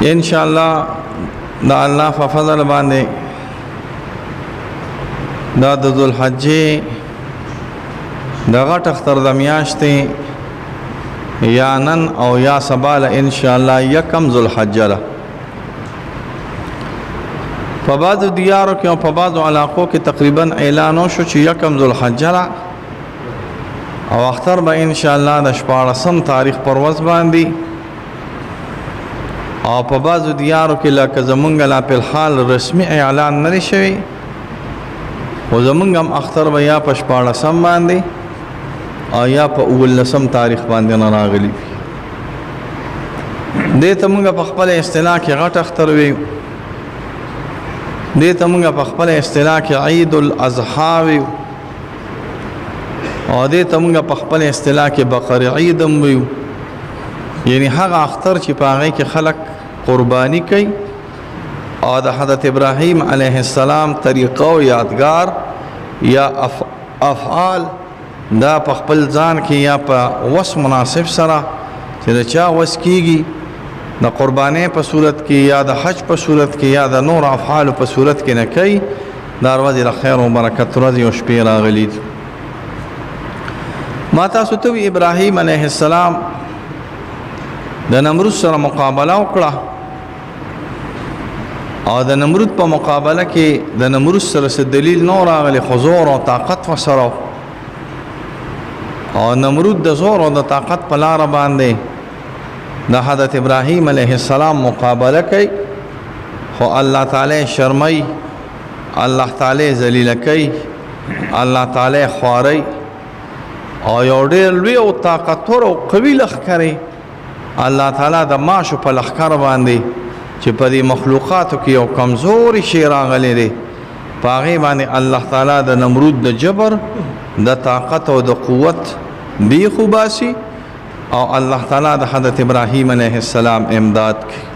ان شاء الله دا الله په فضل باندې دا د ذوالحجې د غټ اختر د میاشتې یا نن او یا سبا ان شاء الله یکم ذوالحجه ده. په بعضو دیارو کې او په بعضو علاقو کې تقریبا اعلان وشو چې یکم ذوالحجه ده او اختر به ان شاء الله د 14 تاریخ پر ورځ باندې، او په بعضو دیارو کې لکه زمونږ لا په حال رسمي اعلان نه شوی، او زمونږ هم اختر به یا په 14 باندې او یا په 19 تاریخ باندې نه راغلی. دې ته موږ په خپل اصطلاح کې غټ اختر ویو، دې ته موږ په خپل اصطلاح کې عید الاضحى ویو، او دې ته موږ په خپل اصطلاح کې بقر عید هم ویو. یعنی هغه اختر چې په هغه کې خلک قربانی کوي او د حضرت ابراهیم علیه السلام طریقه او یادگار یا افعال دا په خپل ځان کې یا په وس مناسب سره چې دا چا وس کیږي د قربانۍ په صورت کې یا د حج په صورت کې یا د نور افعال په صورت کې نه کوي. دا ورځ د خیر او برکت ورځ او شپې راغلي. ما تاسو ته ابراهیم علیه السلام د نمرود سره مقابله وکړه، او د نمرود په مقابله کې د نمرود سره څه دلیل نو راغلی، خو زور او طاقت وسره، او نمرود د زور او د طاقت په لار باندې د حضرت ابراهیم علیه السلام مقابله کوي، خو الله تعالی شرمای، الله تعالی ذلیل کوي، الله تعالی خواري، او یو ډېر لوی او طاقتور او قوي لښکر الله تعالی د ماشو په لښکر باندې چې په دې مخلوقاتو کې یو کمزوري شی راغلی دی، په هغې باندې الله تعالی د نمرود د جبر د طاقت او د قوت بیخ وباسي، او الله تعالی د حضرت ابراهیم علیه السلام امداد کوي.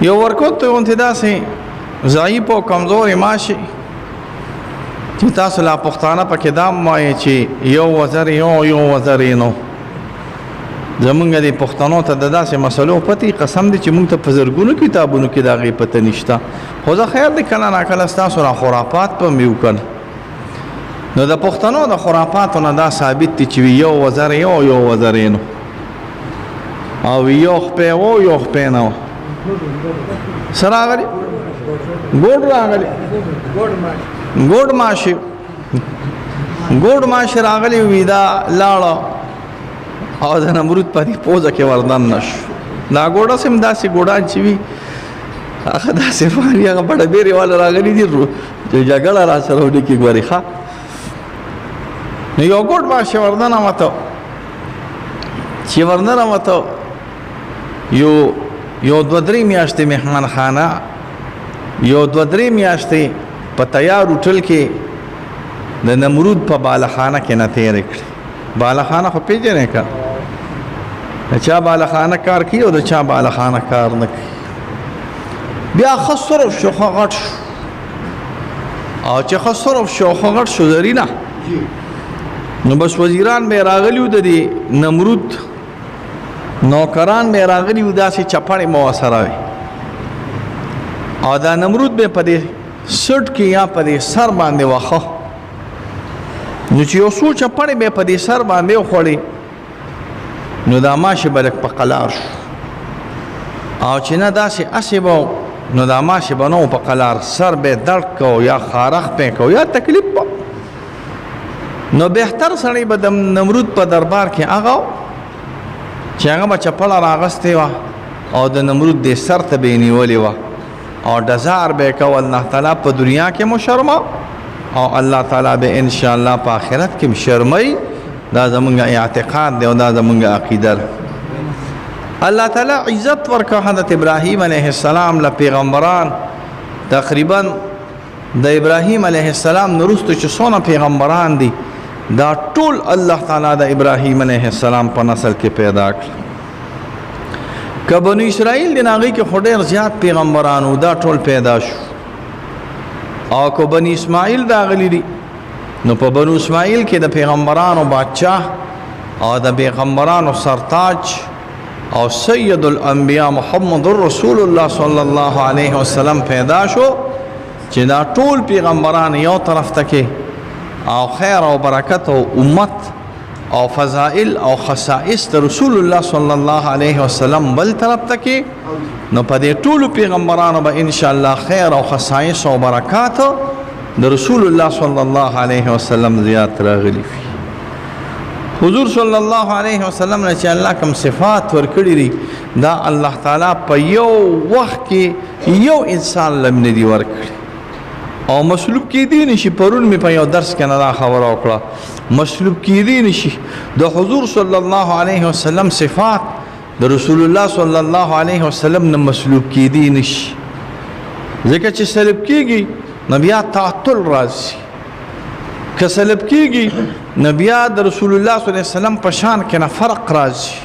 یو ورکوت غوندې داسې ضعیف او کمزوري ماشي چې تاسو لا پښتانه پکې دا وایي چې یو وزر یو وزر نو. زمونږ د پښتنو ته د داسې مسلو پتی قسم دی چې مونږ ته په زرګونو کتابونو کې د هغې پته نشته، خو زه خیر دی کله ناکله ستاسو را خرافات په مې وکړ. نو د پښتنو د خرافاتو نه دا ثابت دی چې یو وزر یو وزر نو، او یو خپې یو خپې نه و. څه راغلي؟ ګوډ راغلی، ګوډ ماشي، ګوډ ماشي راغلی وي. دا لاړه او د نمرود په دې پوزه کې وردن نشو. دا ګوډه سم داسې ګوډان چې وي هغه داسې فاني هغه بډه بیرې والا راغلي دي چې جګړه را سره وډې کې ګوري. ښه نو یو ګوډ ماشي وردنه وته، چې وردنه وته یو دوه درې میاشتې مهمان خانه، یو دوه درې میاشتې په تیار هوټل کې د نمرود په بالخانه کې نه تېرې کړې. بالخانه خو پیژنې که د چا بالخانه کار کوي او د چا بالخانه کار نه کوي. بیا ښه صرف شو، ښه غټ شو، او چې ښه صرف شو ښه غټ شو زرینه، نو بس وزیران به راغلي وو د دې نمرود، نوکران به راغلي وو داسې چپړې مو سره وي، او دا نمرود به په دې سټ کې یا په دې سر باندې واخه، نو چې یو څو چپړې به په دې سر باندې وخوړې نو دا ماشي به لږ په قلار شو، او چې نه داسې اسې به نو دا ماشي به نه په قلار، سر به درد کو یا خارخ پې کو یا تکلیف به. نو بهتر سړی به د نمرود په دربار کې هغه چې هغه به چپړه راغستې وه او د نمرود دې سر ته به یې نیولې وه، او ډزار به یې کو. الله تعالی په دنیا کې مو شرمه، او الله تعالی به ان شاء الله په آخرت کې شرمای. دا زمونږ اعتقاد دی او دا زمونږ عقیده ده. الله تعالی عزت ورکړه حضرت ابراهیم علیه السلام له پیغمبران. تقریبا د ابراهیم علیه السلام نه وروسته چې څونه پیغمبران دي دا ټول الله تعالی د ابراهیم علیه السلام په نسل کې پیدا کړل. که بنو اسرائیل د هغې کې خو ډېر زیات پیغمبرانو دا ټول پیدا شو، او که بني اسماعیل راغلي دي نو په بنو اسماعیل کې د پیغمبرانو بادشاه او د پیغمبرانو سرتاج او سید الانبیاء محمد رسول الله صلی الله علیه وسلم پیدا شو چې دا ټول پیغمبران یو طرف ته کې او خیر او برکت او امت او فضائل او خصائص د رسول الله صلی الله علیه وسلم بل طرف ته کې نو په دې ټول پیغمبرانو به ان شاء الله خیر او خصائص او برکات د رسول الله صلی الله علیه وسلم زیات راغلي حضور صلی الله علیه وسلم نه چې الله کوم صفات ورکړي دي دا الله تعالی په یو وخت کې یو انسان لم نه دی ورکړي او مسلوب کې دي نشي پرون می په یو درس کې نه خبره وکړه مسلوب کې دي نشي د حضور صلی الله علیه وسلم صفات د رسول الله صلی الله علیه وسلم نه مسلوب کې دي نشي ځکه چې سلب کېږي نبیا تعطل راځي که سلب کېږي نبیا د رسول الله صلی الله علیه وسلم په شان کې نه فرق راځي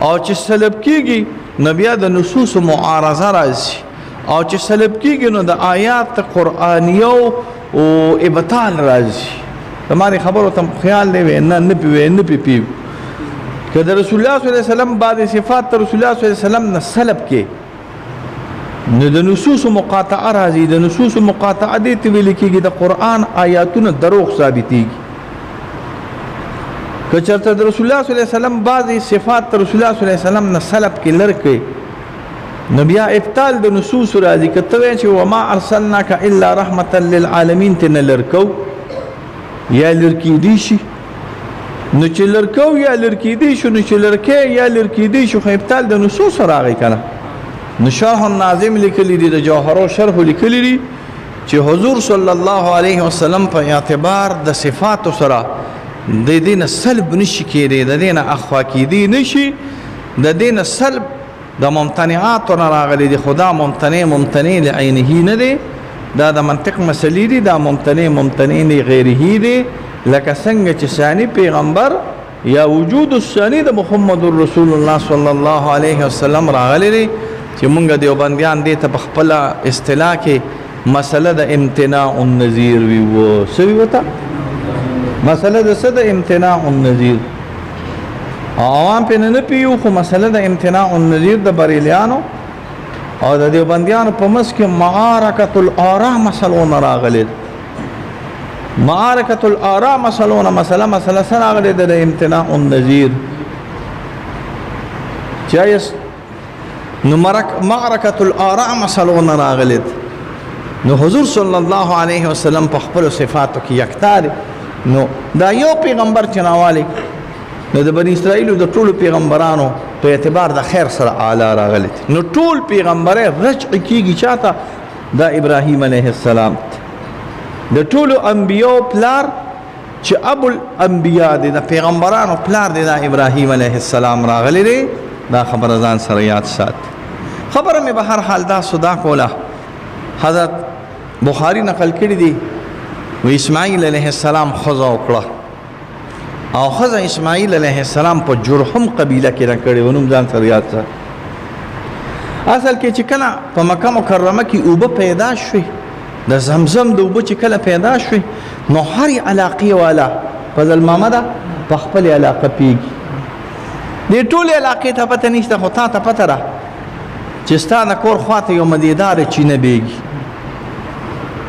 او چې سلب کېږي نبیا د نصوص معارضه راځي او چې سلب کېږي نو د آیات قرآنیو او ابطال راځي تمہاری خبرو تم خیال دی نه پی که د رسول الله صلی الله علیه وسلم بعد صفات د رسول الله صلی الله علیه وسلم نه سلب کې نو د نصوص مقاطعه راځي د نصوص مقاطعه دې ته ویل کېږي د قرآن آیاتونه دروغ ثابتېږي که چېرته د رسول الله صلی الله علیه وسلم بعضې صفات د رسول الله صلی الله علیه وسلم نه سلب کې لر کړي نو بیا ابطال د نصوص راځي که ته وایې چې وما ارسلناک الا رحمة للعالمین ته نه لر کو یا لر کېدی شي نو چې لر کو یا لر کېدی شو نو چې لر کې یا لر کېدی شو خو ابطال د نصوص راغی که نه نو شرح الناظم لیکلی دی د جوهرو شرح لیکلی دی چې حضور صلی الله علیه وسلم په اعتبار د صفاتو سره د دې نه سلب نشي کېدی د دې نه اخوا کېدی نشي د دې نه سلب د ممتنعاتو نه راغلی دی خدا ممتنع لعینه نه دی دا د منطق مسلې دي دا ممتنع لغیره دی لکه څنګه چې ثاني پیغمبر یا وجود الثاني د محمد رسول الله صلی الله علیه وسلم راغلی دی چې مونږ دیوبندیان دې ته په خپل اصطلاح کې مسله د امتناع النظیر وی و سوي وته مسله د څه د امتناع النظیر عوام په نه پیو خو مسله د امتناع النظیر د بریلیانو او د دیوبندیانو په مس کې معارکۃ الاراء مسلون راغلي معارکۃ الاراء مسلون مسله سره راغلي د امتناع النظیر جایز نو معرکۃ الاراء مسلون راغلت نو حضور صلی الله علیه وسلم په خپل صفاتو کې یکتا دی نو دا یو پیغمبر چې راوالی نو د بنی اسرائیل د ټولو پیغمبرانو په اعتبار د خیر سره اعلی راغلت نو ټول پیغمبره رجع کیږي چاته د ابراهیم علیه السلام د ټولو انبیو پلار چې ابو الانبیاء دی د پیغمبرانو پلار دی د ابراهیم علیه السلام راغلی دی دا خبر ځان سره یاد سات خبره مې به هر حال دا صدا کوله حضرت بخاری نقل کړی دی و اسماعیل علیه السلام ښځه وکړه او ښځه اسماعیل علیه السلام په جرهم قبیله کې راکړې و نوم ځان سره یاد سات اصل کې چې کله په مکه مکرمه کې اوبه پیدا شوې د زمزم د اوبه چې کله پیدا شوې نو هرې علاقې والا په ځلمامه ده په خپل علاقه پیږي دې ټولې علاقې ته پته نشته خو تا ته پته ده چې ستا د کور خواته یو مدیدار چینه بیږي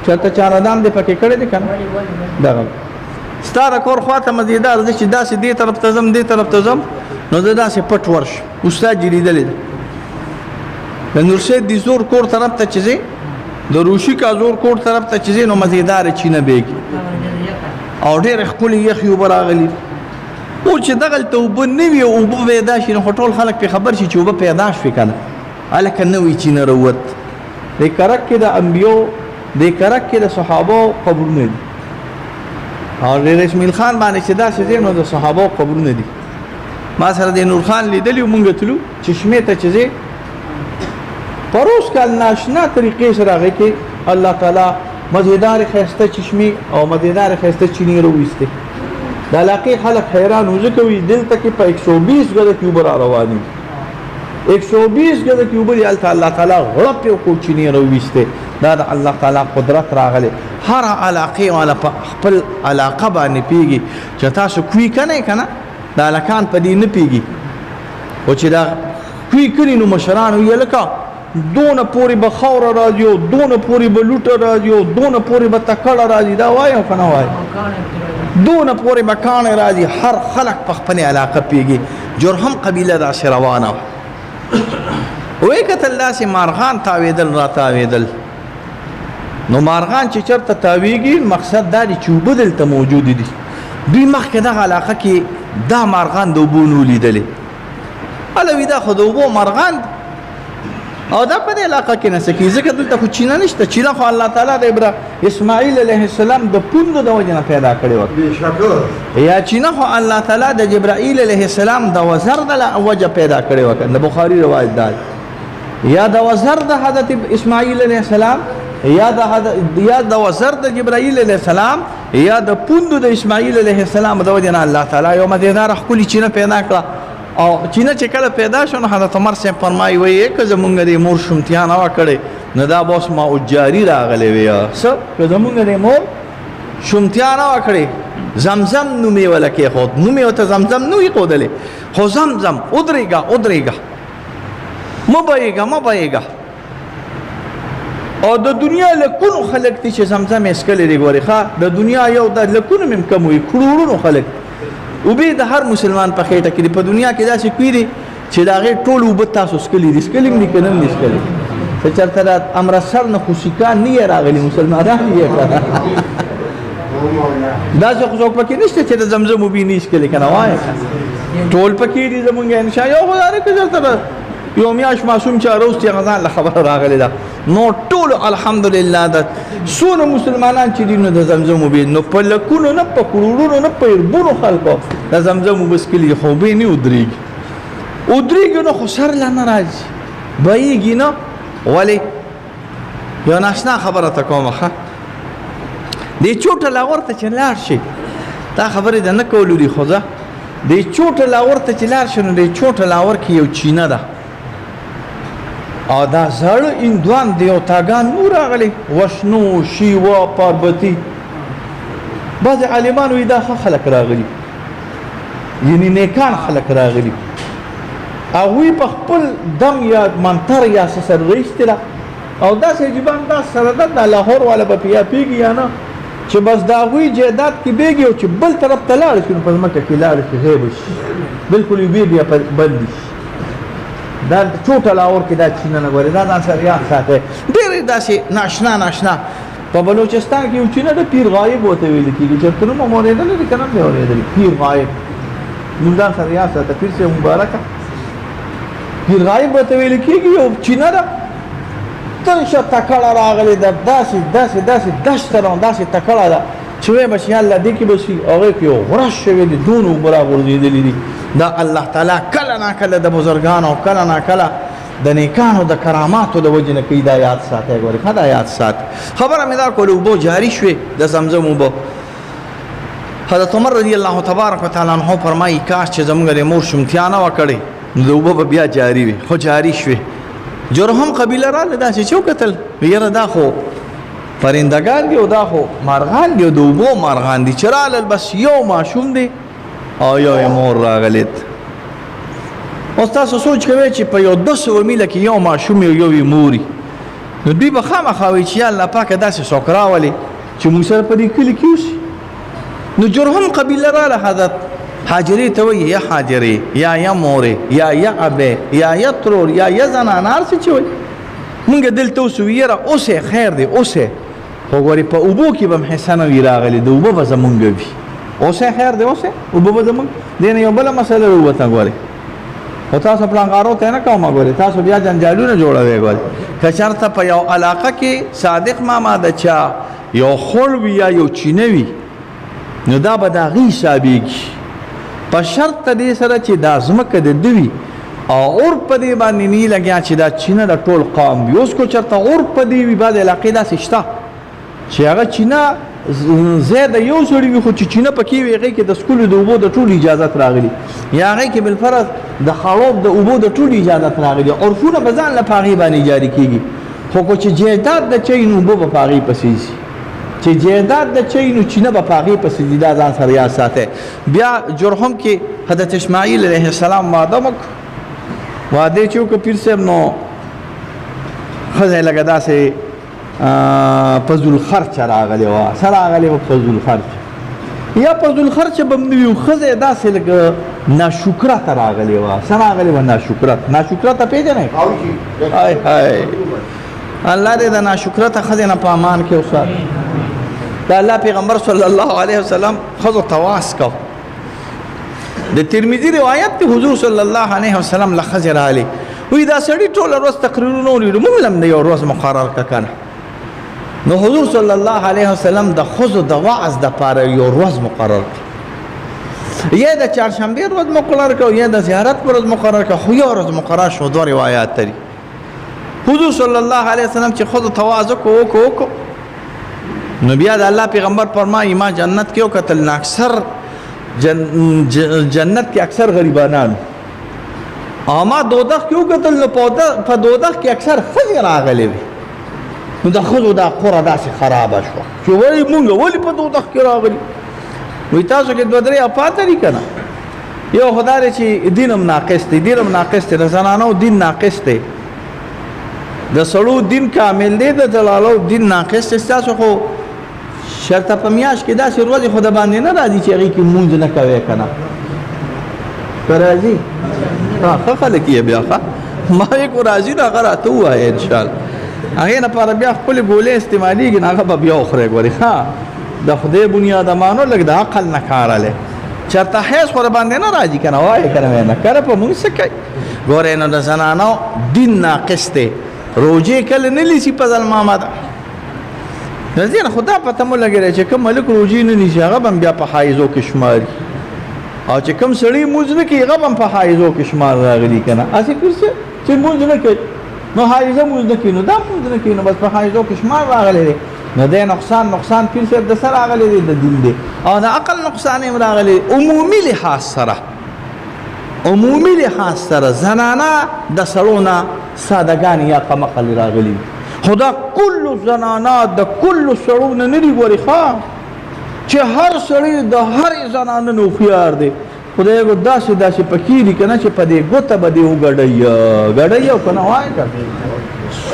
چېرته چاردام دې پکې کړی دی که نه دغه ستا د کور خواته مدیدار دی چې داسې دې طرف ته ځم دې طرف ته ځم نو زه داسې پټ ورشم استاد جې لیدلی ده د نورشید دي زور کور طرف ته چې ځې د روشي کا زور کور طرف ته چې ځې نو مدیدار چینه بیږي او ډېرې ښکلې یخې اوبه راغلي او چې دغلته اوبه نه وي اوبه پیدا شي نو خو ټول خلک پرې خبر شي چې اوبه پیدا شوې که نه هلکه نوی چینه راووت دې کرک کې د انبیو دې کرک کې د صحابو قبرونه دي او د اسماعیل خان باندې چې داسې ځای نو د صحابو قبرونه دي ما سره د نور خان لیدلي و مونږ تلو چشمې ته چې ځې پروس کال ناشنا طریقې سره هغې کې الله تعالی مزیدار ښایسته چشمې او مزیدار ښایسته چینې راویستې د علاقې خلک حیران و ځکه وي دلته کې په 120 ګزه کې اوبه را روانې 120 ګزه کې اوبه دي هلته الله تعالی غړپ یو کو چینې راویستې دا د الله تعالی قدرت راغلی هر علاقې والا په خپل علاقه باندې پیږي چې تاسو کوی که نه که نه د هلکان په دې نه پیږي او چې دا کوی کړي نو مشران ویل لکه دونه پورې به خاوره راځي او دونه پورې به لوټه راځي او دونه پورې به تکړه راځي دا وایي او که نه وایي دونه پورې به کاڼې راځي هر خلک په خپلې علاقه پیږي جرهم قبیله داسې روانه وه وی کتل داسې مارغان تاوېدل را تاوېدل نو مارغان چې چېرته تاوېږي مقصد دا دی چې اوبه دلته موجود دي دوی مخکې دغه علاقه کې دا مارغان د اوبو نه ولیدلې هله وي دا خو د اوبو مارغان او دا په دې علاقه کې نه څه کېږي ځکه دلته خو چینه نشته چینه خو الله تعالی د اسماعیل علیه السلام د پوندو د وجې نه پیدا کړې وه یا چینه خو الله تعالی د جبرائیل علیه السلام د وزر د وجه پیدا کړې وه د بخاري روایت دا یا د وزر د حضرت اسماعیل علیه السلام یا د وزر د جبرائیل علیه السلام یا د پوندو د اسماعیل علیه السلام د وجه نه الله تعالی یو مزیدار ښکلې چینه پیدا کړه او چینه چې کله پیدا شو نو حضرت عمر صاحب فرمایي وایي که زمونږ د مور شومتیا نه وه کړې نو دا به اوس ماء جاري راغلی وی څه که زمونږ د مور شومتیا نه وه کړې زمزم نوم یې وله کېښود نوم یې ورته زمزم نه وي ښودلی خو زمزم ودرېږه مه بهېږه او د دنیا لکونو خلک دي چې زمزم یې څکلی دی ګورې ښه د دنیا یو د لکونو مې کم وي کروړونو خلک اوبه د هر مسلمان په خېټه کې دي په دنیا کې داسې کوي دي چې د هغې ټول اوبه تاسو څکلي دي څکلي هم دي که نه هم دي څکلي څه چېرته د امرتسر نه خو سیکان نه یې راغلي مسلمانان یې داسې خو څوک پکې نشته چې د زمزم اوبې نه څکلي که نه وایه ټول پکې دي زمونږ انشاء یو خو دا نه که چېرته یو میاشت معصوم چې اروستي هغه ځان له خبره راغلی ده نو ټول الحمدلله ده څونه مسلمانان چې دي نو د زمزم اوبې نو په لکونو نه په کروړونو نه په اربونو خلکو د زمزم اوبه څکلي خو اوبې نه ودرېږي نو خو سر لا نه راځي بهېږي نه ولې یو ناشنا خبره ته کومه ښه دې چوټه لاور ته چې لاړ شي دا خبرې د نه کولو دي خو زه دې چوټه لاور ته چې لاړ شي نو دې چوټه لاور کې یو چینه ده او دا زړه هندوان دی او تاګان نور راغلی وشنو شیوا پاربتی بعضې عالمان وایي دا ښه خلک راغلي یعنې نیکان خلک راغلي هغوی په خپل دم یا منتر یا څه سره ویستې ده او داسې عجیبان دا سره ده دا لاهور والا به پیا پیږي یا نه چې بس د هغوی جایداد کې بیږي او چې بل طرف ته لاړ شي نو په ځمکه کې لاړ شي غیبه شي بلکل یې بیا بندي شي دا چوټه لاور کې دا چینه نه ګورې دا ځان سره یاد ساتئ ډېرې داسې ناشنا په بلوچستان کې یو چینه د پیر غایب ورته ویل کېږي چېرته نوم هم اورېدلی دی که نه هم دی اورېدلی پیر غایب نوم ځان سره یاد ساته پیر صاحب مبارکه پیر غایب ورته ویل کېږي یو چینه ده تنشه تکړه راغلې ده داسې دشته ده داسې تکړه ده چې وایي به چې الله دې کې به شي هغې کې یو غرش شوی دی دونه اوبه راغورځېدلي دي دا الله تعالی کله ناکله د بزرګانو او کله ناکله د نیکانو د کراماتو د وجې نه کوي دا یاد ساتئ ګورې ښه دا یاد ساتئ خبره مې دا کوله اوبه جاري شوې د زمزم اوبه حضرت عمر رضی الله تبارک وتعالی عنه فرمایي کاش چې زموږ د مور شومتیا نه وه کړې نو د اوبه به بیا جاري وي خو جاري شوې جرهم قبیله راغله داسې چې وکتل یاره دا خو پرندگان دي او دا خو مارغان دي او د اوبو مارغان دي چې رالل بس یو ماشوم دی او یو مور راغلید اوس تاسو سوچ کوئ چې په یو 200 میله کې یو ماشوم یو موري نو دوی به خامخا وایي چې یا الله پاکه داسې څوک راولې چې موږ سره په دې کلي کې اوسي نو جرهم قبیله راله حضرت حاجرې ته وایي یا حاجرې یا مورې یا ابې یا ترور یا زنانه هر څه چې وایي مونږ دلته اوسو یاره اوسې خیر دی اوسې خو ګورې په اوبو کې به م حصه نه وي راغلې د اوبه به زمونږ وي اوسې خیر دی اوسې اوبه به زمونږ دې نه یو بله مسله راووته ګورې خو تاسو پړانګارو ته نه کومه ګورې تاسو بیا جنجالونه جوړوئ ګورې که چېرته په یو علاقه کې صادق ماما د چا یو خور وي یا یو چینه وي نو دا به د هغې حسابېږي په شرط د دې سره چې دا ځمکه د ده وي او اور په دې باندې نه لګیا چې دا چینه د ټول قوم وي اوس کو چېرته اور په دې وي بعضې علاقې داسې شته چې هغه چینه ځای د یو سړي وي خو چې چینه پکې وي هغې کې د څکلو د اوبو د ټول اجازت راغلي یا هغې کې بالفرض د خړوب د اوبو د ټول اجازت راغلي عرفونه به ځان له په هغې باندې جاري کېږي خو که چې جایداد د چی نو اوبه به په هغې پسې ځي چې جایداد د چی نو چینه به په هغې پسې ځي دا ځان سره یاد ساتئ بیا جرهم کې حضرت اسماعیل علیه السلام وعده وکړ واده چې وکړه پیر صاحب نو ښځه یې لکه داسې په ذوالخرچه راغلې وه څه راغلې وه په ذوالخرچه یا په ذوالخرچه به هم نه وي ښځه یې داسې لکه ناشکرته راغلې وه څه راغلې وه ناشکرته پېژنئ هاي هاي الله دې د ناشکرته ښځې نه په امان کې وساتي د الله پیغمبر صلی الله علیه وسلم ښځو ته واس کو د ترمذي روایت دی حضور صلی الله علیه وسلم له ښځې راغلې وی دا سړي ټوله ورځ تقریرونه ولیدو موږ هم د یو ورځ مقرر کړه کنه نو حضور صلی الله علیه وسلم د ښځو د وعظ دپاره یو ورځ مقرر کړه یا د چهارشنبې ورځ مقرر کړه یا د زیارت ورځ مقرر کړه خو یو ورځ مقرر شو دوه روایات لري حضور صلی الله علیه وسلم چې ښځو ته وعظ وکړو نو بیا د الله پیغمبر فرمایي ما جنت کې وکتل نه اکثر جنت کې اکثر غریبانان اما دوزخ کې وکتل نو په دوزخ کې اکثر ښځې راغلې وي نو د ښځو دا قوره داسې خرابه شوه چې ولې مونږ ولې په دوزخ کې راغلي وایي تاسو کې دوه درې افات لري که نه یو خو دا دی چې دین هم ناقص دی د زنانو دین ناقص دی د سړو دین کامل دی د دلالو دین ناقص دی ستاسو خو شرطه په میاشت کې داسې ورځې خو د باندې نه راځي چې هغې کې مونځ نه کوې که نه که راځي ښه خلک یې بیا ښه ما یې کو راځي نو هغه راته ووایه انشاءالله هغې لپاره بیا خپلې ګولې استعمالېږي نو هغه به بیا وخورئ ګورې ښه د خدای بنیادمانو لږ د عقل نه کار هلی چېرته حیض خو د باندې نه راځي که نه وایې که نه نه کله په مونږ څه کوي ګورئ نو د زنانو دین ناقص دی روجې کله نه لیسي په ظلمامه ده د دې نه خو دا پته مو لګېدی چې کوم ملک روجې نه نیسي هغه به هم بیا په حایضو کې شماري او چې کوم سړی مونځ نه کوي هغه به هم په حایضو کې شمار راغلي که نه هسې کړي چې مونځ نه کوي نو حایضه مونځ نه کوي نو دا مونځ نه کوي نو بس په حایضو کې شمار راغلی دی نو دی نقصان پیر صاحب د څه راغلی دی د دین دی او د عقل نقصان هم راغلی عمومي لحاظ سره زنانه د سړو نه سادهګانې یا کمقل راغلي خو دا کلو زنانه د کلو سړو نه نه دي ګورې ښه چې هر سړی د هرې زنانه نه هوښیار دی خدای یو داسې پکې دي که نه چې په دې ګوته به دې وګډوي او که نه وایي که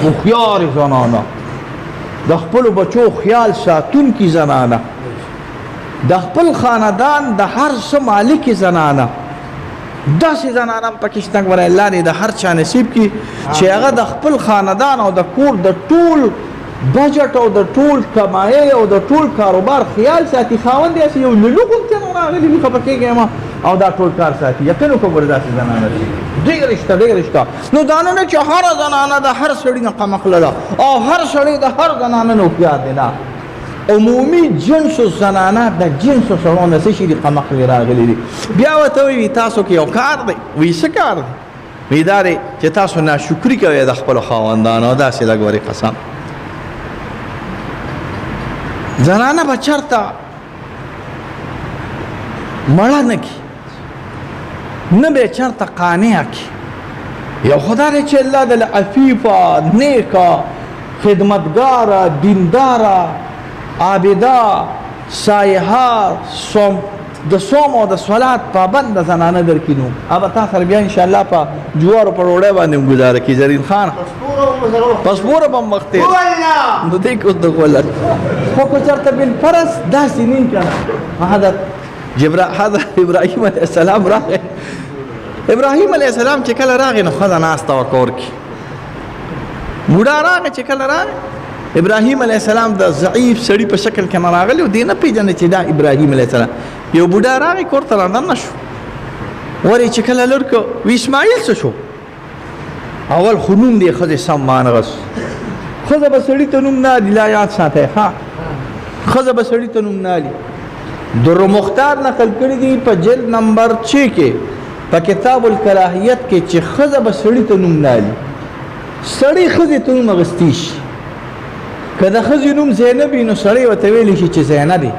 هوښیارې زنانه د خپلو بچو خیال ساتونکي زنانه د خپل خاندان د هر څه مالکې زنانه داسې زنانه هم پکې شته ګوره الله دې د هر چا نصیب کړي چې هغه د خپل خاندان او د کور د ټول بجټ او د ټول کمایۍ او د ټول کاروبار خیال ساتي خاوند یې یو للو غوندې نه راغلی وي خفه کېږي ما او دا ټول کار ساتي یقین وکړه ګوره داسې زنانه دي ډېر شته نو دا نه چې هره زنانه د هر سړي نه قمقله ده او هر سړی د هر زنانه نه هوښیار دی نه عمومي جنسو زنانه د جنسو سړو نه څه شي دي قمقلې راغلي دي بیا ورته وایي تاسو کې یو کار دی وایي څه کار دی وایي دا دی چې تاسو ناشکري کوئ د خپلو خاوندانو داسې لږ ورې قسم زنانه به چېرته مړه نه کي نه به یې چېرته قانع کي یو خو دا دی چې الله د عفیفه نیکه خدمتګاره دینداره عابده سایحه د صوم او د صلات پابند زنانه درکړي نو ابه تا سره بیا انشاءالله په جوارو په ډوډۍ باندې هم ګزاره کړي زرین خان پسپوره به هم وختې نو دی که اوس د غولت خو که چېرته بالفرض داسې نه که نه حضرت ابراهیم علیه السلام راغی ابراهیم علیه السلام چې کله راغی نو ښځه ناسته وه کور کې بوډا راغی چې کله راغی ابراهیم علیه السلام د ضعیف سړي په شکل کې نه راغلی او دی نه پېژنې چې دا ابراهیم علیه السلام یو بوډا راغی کور ته راننه شو ورې چې کله لور که وی اسماعیل څه شو اول خو نوم دی ښځې سم مانغس ښځه به سړي ته نوم نه الي لا یاد ساتئ ښه ښځه به سړي ته نوم نه الي در مختار نقل کړي دي په جلد نمبر 6 کې په کتاب الکراهیت کې چې ښځه به سړي ته نوم نه الي سړی ښځې ته نوم اخیستی شي که د ښځې نوم زینب وي نو سړی ورته ویلی شي چې زینبې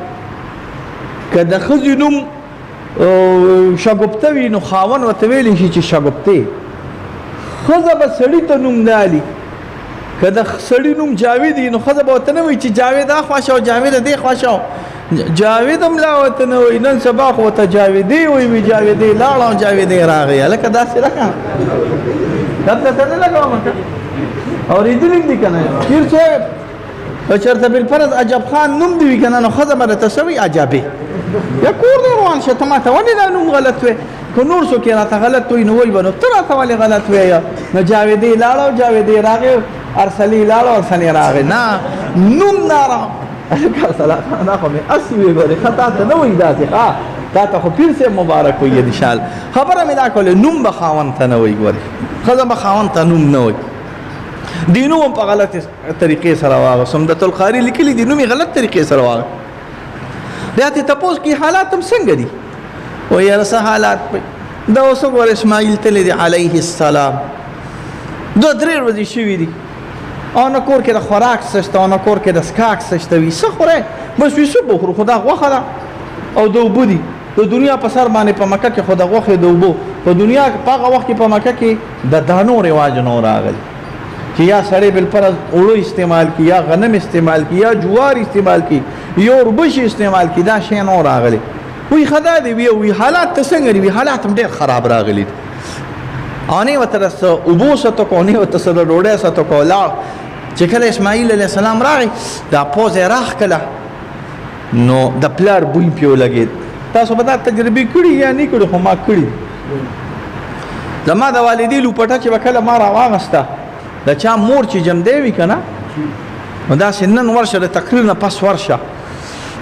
که د ښځې نوم شګفته وي نو خاوند ورته ویلی شي چې شګفتې ښځه به سړي ته نوم نه الي که د سړي نوم جاوید وي نو ښځه به ورته نه وایي چې جاوید دا خوا شو جاوید دې خوا شو جاوید هم لا ورته نه وایي نن سبا خو ورته جاویدي وایي جاویدي لاړه او جاویدي راغی هلکه داسې ده که دلته ته نه لګوم که اورېدلي دي که نه پیر صاحب که چېرته بالفرض عجب خان نوم دي وي که نه نو ښځه به درته څه وایي عجبې یا کور دې روان شه ته ما ته ولې دا نوم غلط وی که نور څوک یې راته غلط وایي نو وایي به نو ته راته ولې غلط وایه نو جاویدي لاړه او جاویدي راغی ارسلي لاړه او ارسلي راغی نه نوم نارا دا خو مې اصل وی ګورې ښه تا ته نه وایي داسې ښه تا ته خو پیر صاحب مبارک وایي انشاءالله خبره مې دا کوله نوم به خاوند ته نه وایي ګورې ښځه به خاوند ته نوم نه وایي دې نوم هم په غلطې طریقې سره واغست عمدة القاري لیکلي دي نوم یې غلط طریقې سره واغست بیا ترې تپوس کړي حالات هم څنګه دي وایي یاره څه حالات دا اوس وګوره اسماعیل تللی دی علیه السلام 2-3 ورځې شوي دي او نه کور کې د خوراک څه شته او نه کور کې د څښاک څه شته وي څه خورئ بس وي څه به وخورو خو دا غوښه ده او د اوبه دي د دنیا په سر باندې په مکه کې خو د غوښې د اوبو په دنیا په هغه وخت کې په مکه کې د دانو رواج نه و راغلی چې یا سړی بالفرض اوړو استعمال کی یا غنم استعمال کی یا جوار استعمال کی یا اوربشي استعمال کی دا شی نه راغلی وی خدا دی وی حالات څنګه دي حالات هم ډېر خراب راغلي آنی و ترس اوبو ستو کو نه و ترس ډوډۍ ستو کو لا چې کله اسماعیل علیه السلام راغی دا پوز راخ کله نو د پلار بوی پیو لګید تاسو به دا تجربه کړی یا نه کړی خو ما کړی زما د والدې لوپټه چې وکړه ما را واغسته د چا مور چې جم دی وی کنه نو دا سنن ورشه د تقریر نه پس ورشه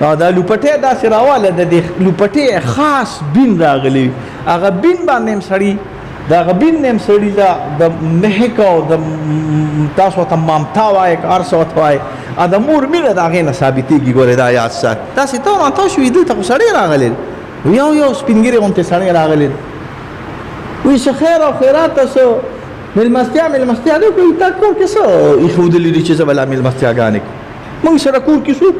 دا لوپټه دا سراواله د لوپټه خاص بین راغلی هغه بین باندې سړی دا غبین نیم سړی دا د مهک او د تاسو ته مامتا وای کارسو وای ا د مور مینه دا غینه ثابتېږي ګوره دا یاد سات تاسو ته نه تاسو ویدل ته سړی راغلی یو سپینګری اونته سړی راغلی وی څه خیر او خیرات تاسو ملمستیا دی کوي تا کور کې څه ایښودلي دي چې زه بلا ملمستیاګانې موږ سره کور کې شو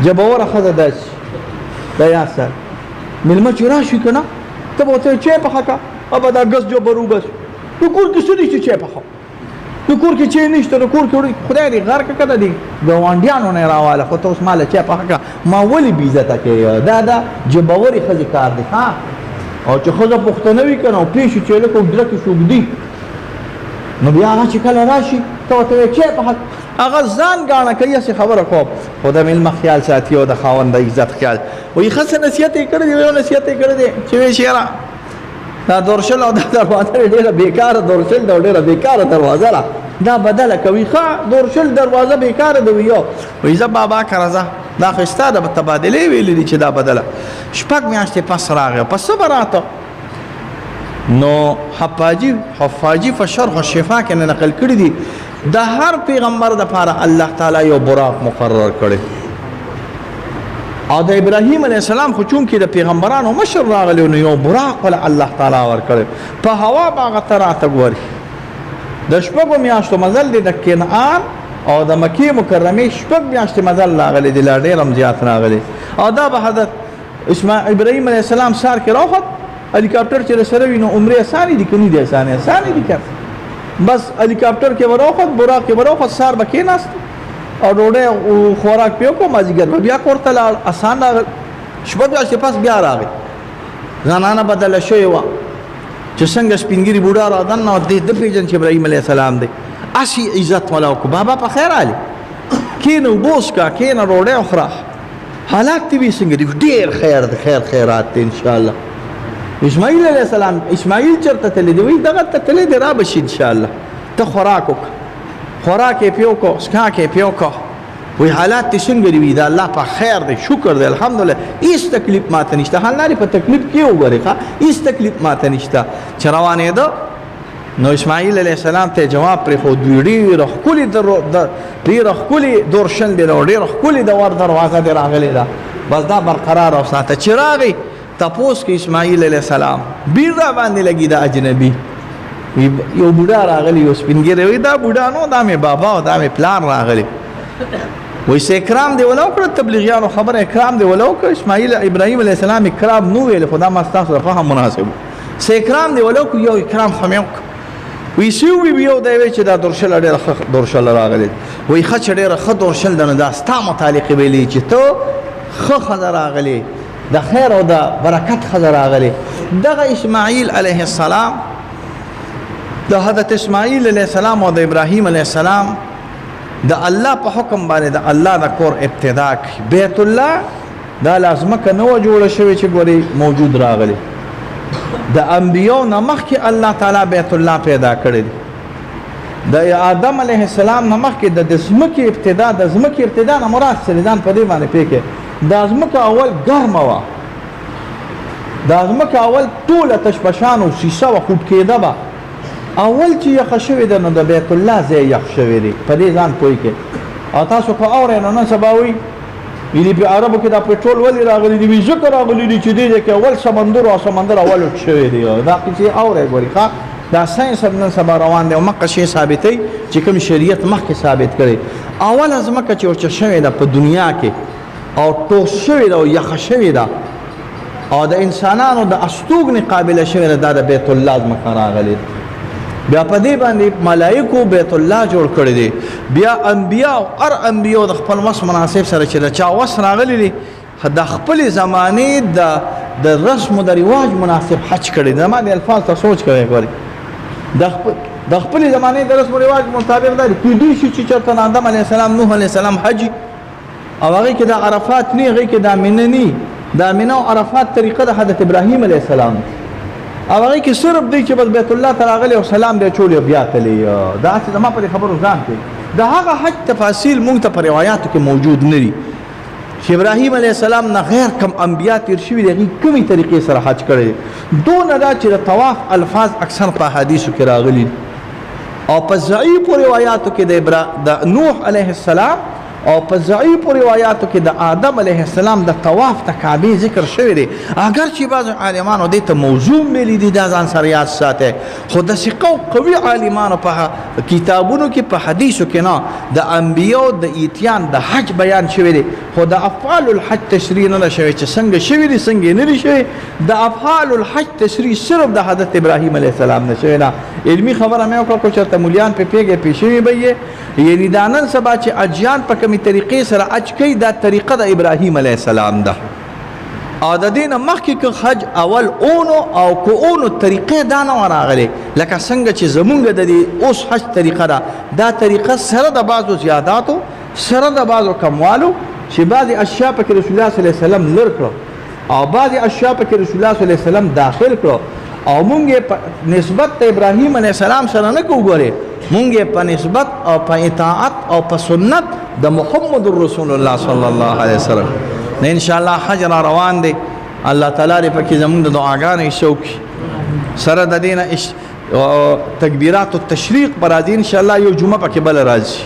جبوره ښځه داسې دا یاد سات ملمه چې راشي که نه ته به ورته چای پخه که ابا دا ګس جو برو بس نو کور کې څه نشته چای پخه نو کور کې چای نشته نو کور کې خدای دې غر که که دې ګاونډیانو نه راواله خو ته اوس ماله چای پخه که ما ولې بې عزته کوې دا جبورې ښځې کار دی ها او چې ښځه پښتنه وي که نه او پېښې چې لکه اوږدره کې شوږدي نو بیا هغه چې کله راشي ته ورته وایې چای پخه هغه ځان ګاڼه کوي هسې خبره کوم خو د مېلمه خیال ساتي او د خاوند د عزت خیال وایي ښه څه نصیحت یې کړی دی یو نصیحت یې کړی دی چې وایي شیره دا دورشل او دا دروازه ډېره بېکاره دورشل ده او ډېره بېکاره دروازه ده دا بدله کوي ښه دورشل دروازه بېکاره ده وي یو وایي زه بابا که راځه دا خو ستا د تبادلې ویلي دي چې دا بدله 6 میاشتې پس راغی په څه به راته نو حفاجي په شرح الشفا کې نه نقل کړي دي د هر پیغمبر دپاره الله تعالی یو براق مقرر کړی او د ابراهیم علیه السلام خو چونکې د پیغمبرانو مشر راغلی نو یو براق وله الله تعالی ورکړی په هوا به هغه ته راته ګوري د 6 میاشتو مزل دی د کنعان او د مکې مکرمې 6 میاشتې مزل راغلی دی لا ډېر هم زیات راغلی او دا به حضرت ابراهیم علیه السلام سار کې راوخت هلیکاپټر چې سره وي نو عمرې اسانې دي که نه دي اسانې دي که بس هلیکاپټر کې وروخت براق کې وروخت سار به کېناست او ډوډۍ خوراک پې وکړو مازدیګر به بیا کور ته لاړ اسان راغی 6 میاشتې پس بیا راغی زنانه بدله شوې وه چې څنګه سپینګري بوډا رادننه او د پېژن چې ابراهیم علیه السلام دی هسې عزت والا وکړو بابا په خیر حالې کښېنه اوبه وڅښه کښېنه ډوډۍ وخوره حالات دې وي څنګه دي ډېر خیر دی خیرات دی انشاءالله اسماعیل علیه السلام اسماعیل چېرته تللی دی وایي دغه ته تللی دی را به شي انشاءالله ته خوراک وکړه خوراک یې پې وکړو څښاک یې پې وکړه وایي حالات دې څنګه دي وایي د الله په خیر دی شکر دی الحمدلله هېڅ تکلیف ماته نشته حال نارې په تکلیف کې وګورې ښه هېڅ تکلیف ماته نشته چې روانېده نو اسماعیل علیه السلام ته جواب پرېښود دوی ډېره ښکلې دورشن دی او ډېره ښکلې د ور دروازه دې راغلې ده بس دا برقرار وساته چې راغی تپوس کې اسماعیل علیه السلام بیر را باندې لګي دا اجنبي یو بوډا راغلی یو سپینګیری وایي دا بوډا نو دا مې بابا او دا مې پلار راغلی وایي څه اکرام دې ونه وکړه تبلیغیانو خبره اکرام دې ونه وکړه ابراهیم علیه السلام اکرام نو ویل خو دا ما ستاسو د فهم مناسب څه اکرام دې ونه وکړو یو اکرام خو مې وکړو وایي څه ووي یو دی وایي چې دا دورشله ډېره ښه دورشله راغلې وایي ښه چې ډېره ښه دور شل ده نو دا ستا متعلق ویلي چې ته ښه ښځه راغلې د خیر او د برکت ښځه راغلې. دغه اسماعیل علیه السلام د حضرت اسماعیل علیه السلام او د ابراهیم علیه السلام د الله په حکم باندې د الله د کور ابتدا کړي. بیت الله دا لازمکه نه وه جوړه شوې چې ګورې موجود راغلی. د انبیاو نه مخکې الله تعالی بیت الله پیدا کړی دی. د آدم علیه السلام نه مخکې د ځمکې ابتدا د ځمکې ابتدا نه مراد څه دی ځان په دې باندې پوه کړې. دا ځمکه اول ګرمه وه، دا ځمکه اول ټوله تشپشان او سیسه وه، خوټ کېده به. اول چې یخه شوې ده نو د بیت الله ځای یخ شوی دی. په دې ځان پوه کړې. او تاسو که اورئ نو نن سبا وایي یعنې په عربو کې دا پټرول ولې راغلی دي؟ وایي ځکه راغلی دي چې دې ځای کې اول سمندر او سمندر اول وچ شوی دی. دا کیسې اورئ ګورئ ښه. دا ساینس هم نن سبا روان دی او مقه شی ثابتوي چې کوم شریعت مخکې ثابت کړی. اوله ځمکه چې وچه شوې ده په دنیا کې او ټوس شوې ده او یخه شوې ده او د انسانانو د استوګنې قابله شوې ده، دا د بیت الله ځمکه راغلې. بیا په دې باندې ملایکو بیت الله جوړ کړی دی. بیا انبیا او هر انبیا د خپل وس مناسب سره چې د چا وس راغلی دی د خپلې زمانې د رسم و د رواج مناسب حج کړی دی. زما د الفاظ ته سوچ کوئ ګورئ. د خپلې زمانې د رسم و رواج مطابق دا دی کېدای شي چې چېرته آدم علیه السلام نوح علیه السلام حج او هغې کې د عرفات نه هغې کې د مینه نه د مینه او عرفات طریقه د حضرت ابراهیم علیه السلام او هغې کې صرف دی چې بس بیت الله ته راغلی او سلام دی چولی او بیا تلی. دا هسې زما په دې خبرو ځان کوي. د هغه حج تفاصیل مونږ ته په روایاتو کې موجود نه دي چې ابراهیم علیه السلام نه غیر کم انبیا تیر شوي دي هغې کومې طریقې سره حج کړی دی. دونه دا چې د طواف الفاظ اکثر په حدیثو کې راغلي او په ضعیفو روایاتو کې د نوح علیه السلام او په ضعیفو روایاتو کې د آدم علیه السلام د طواف د کعبې ذکر شوی دی. اگر چې بعض عالمانو دې ته موضوع ویلي دي دا ځان سره یاد ساتئ، خو داسې قوي عالمانو په کتابونو کې په حدیثو کې نه د انبیاو د اتیان د حج بیان شوی دی، خو د افعال الحج تشریح نه ده شوی چې څنګه شوي دي څنګه نه دي شوي. د افعال الحج تشریح صرف د حضرت ابراهیم علیه السلام نه شوی ده. علمي خبره مې وکړه، که چېرته مولیان پې پیږې پې شوي به یې یعنې دا نن سبا چې اجیان په کومې طریقې سره حج کوي دا طریقه د ابراهیم علیه السلام ده. او د دې نه مخکې که حج اول اونو او که اونو طریقې دا نه وه راغلې لکه څنګه چې زمونږ د دې اوس حج طریقه ده. دا طریقه سره د بعضو زیاداتو سره د بعضو کموالو چې بعضې اشیا پکې رسول الله صلی الله علیه وسلم لر کړو او بعضې اشیا پکې رسول الله صلی الله علیه وسلم داخل کړو او مونږ یې په نسبت د ابراهیم علیه السلام سره نه کوو. ګورې مونږ یې په نسبت او په اطاعت او په سنت د محمد رسول الله صلی الله علیه وسلم نه انشاءالله حج را روان دی. الله تعالی دې پکې زمونږ د دعاګانې حصه وکړي. سره د دې نه تکبیرات التشریق به راځي انشاءالله. یو جمعه پکې بله راځي،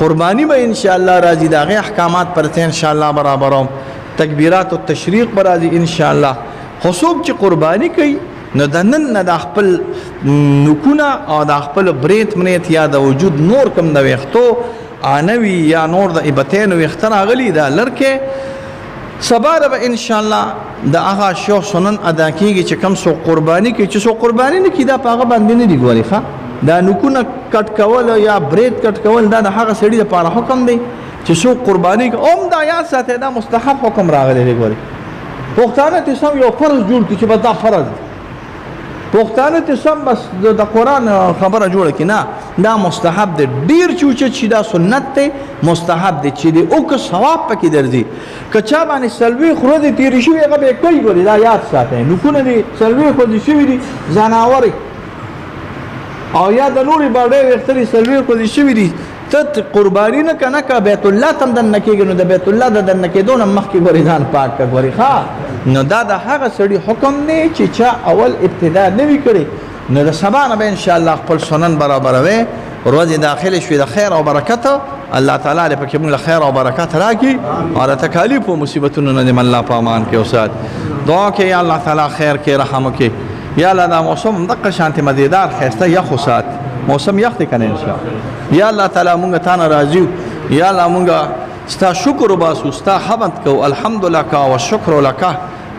قرباني به انشاءالله راځي، د هغې احکامات پرته انشاءالله برابروم. تکبیرات التشریق به راځي انشاءالله. خو څوک چې قرباني کوي نو د نن نه د خپل نوکونه او د خپل بریت منیت یا د وجود نور کم د ویښتو آنوي یا نور د ابتینو ویښته راغلي دا لرکې سبا به انشاءالله د هغه شو سنن ادا کېږي چې کوم څوک قرباني کوي. چې څوک قرباني نه کړي دا په هغه باندې نه دي. ګورې ښه دا نوکونه کټ کول یا بریت کټ کول دا د هغه سړي دپاره حکم دی چې څوک قرباني کوي. هم دا یاد ساتئ دا مستحب حکم راغلی دی. ګورې پښتانه ته سم یو فرض جوړ کړي چې بس دا فرض دی. پښتانه ته سم بس د قرآن خبره جوړه کړي نه، دا مستحب دی. ډېر چې اوچت شي دا سنت دی، مستحب دی چې دی او که ثواب پکې درځي. که چا باندې څلوېښت ورځې تېرې شوي هغه به یې کوي. ګورې دا یاد ساتئ نوکونه دي څلوېښت ورځې شوي دي ځناورې او یا د نورې باډۍ ویښته دي څلوېښت ورځې شوي دي ته قرباني نه که نه که بیت الله ته هم دننه کېږي نو د بیت الله د دننه کېدو نه مخکې ګورې ځان پاک کړه. ګورې ښه نو دا د هغه سړي حکم دی چې چا اول ابتدا نه وي کړې نو د سبا نه به انشاءالله خپل سنن برابروي. ورځې داخلې شوې د خیر او برکت الله تعالی دې پکې موږ له خیر او برکت راکړي او د تکالیف او مصیبتونو نه دې الله په امان کې وسات. دعا کې یا الله تعالی خیر کې رحم وکړي. یا الله دا موسم دقه شانتې مزیدار ښایسته یخ وسات. موسم یخ دی که نه انشاءالله. یا الله تعالی مونږ تا نه راضي یو. یا الله مونږ ستا شکر وباسو ستا حمد کوو الحمدلله کا والشکر لکه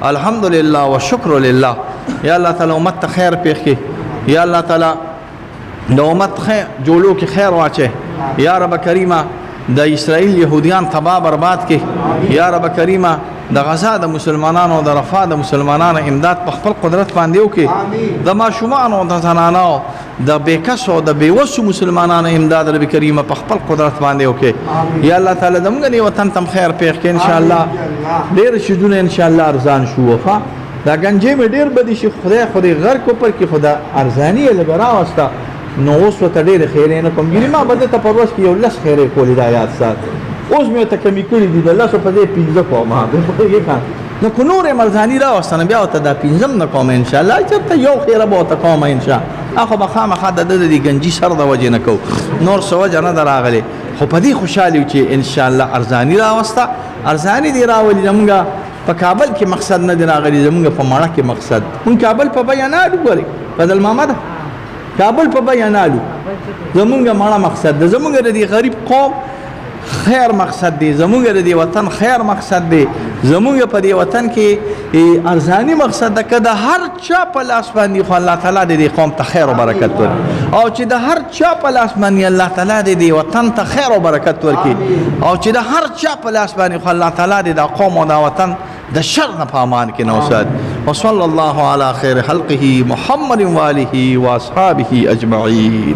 الحمدلله والشکر لله. یا الله تعالی امت ته خیر پېښ کړي. یا الله تعالی د امت جوړو کې خیر واچي یا رب کریمه د اسرائیل یهودیان تباہ برباد کې یا رب کریمه د غزا د مسلمانانو د رفاه د مسلمانانو امداد په خپل قدرت باندې وکړي د ماشومانو د زنانو د بیکسو د بیوسو مسلمانانو امداد رب کریمه په خپل قدرت باندې وکړي یا الله تعالی زموږ د وطن تم خیر پیښ کړي ان شاء الله ډېر شیدونه ان شاء الله ارزان شو وفا دا گنجې مې ډېر بدی شي خدای غر کو پر کې خدا ارزانی لګرا واسطه نو اوس ته ډېر خیرې نه کوم ګری ما بده ته پرواز کې یو لس خیرې کولې دا یاد سات اوس مې ته کمی کړی دي د لاسو په دې پینځه کوم به یې کان نو کو نور مرزانی را واستنه بیا ته دا پینځم نه کوم ان شاء الله چې ته یو خیره به ته کوم ان شاء الله اخو بخامه خاطر د دې گنجي سر د وجه نه کو نور سو جنا دراغله خو په دې خوشاله چې ان شاء الله ارزانی را واسطه ارزانی دی راولي زمونږه په کابل کې مقصد نه دی راغلی زمونږ په ماړه کې مقصد مون کابل په بیانات وګوري بدل محمد کابل په بیانالو زمونږ ماړه مقصد د زمونږ د غریب قوم خیر مقصد دی زمونږ د وطن خیر مقصد دی زمونږ په دې وطن کې ارزانی مقصد ده که د هر چا په لاس باندې خو الله تعالی د دې قوم ته خیر او برکت ورکړي او چې د هر چا په لاس باندې الله تعالی د دې وطن ته خیر او برکت ورکړي او چې د هر چا په لاس باندې خو الله تعالی د قوم او د وطن د شر نه په امان کې نوسات وصلی الله علی خیر خلقه محمد و آله و اصحابه اجمعین.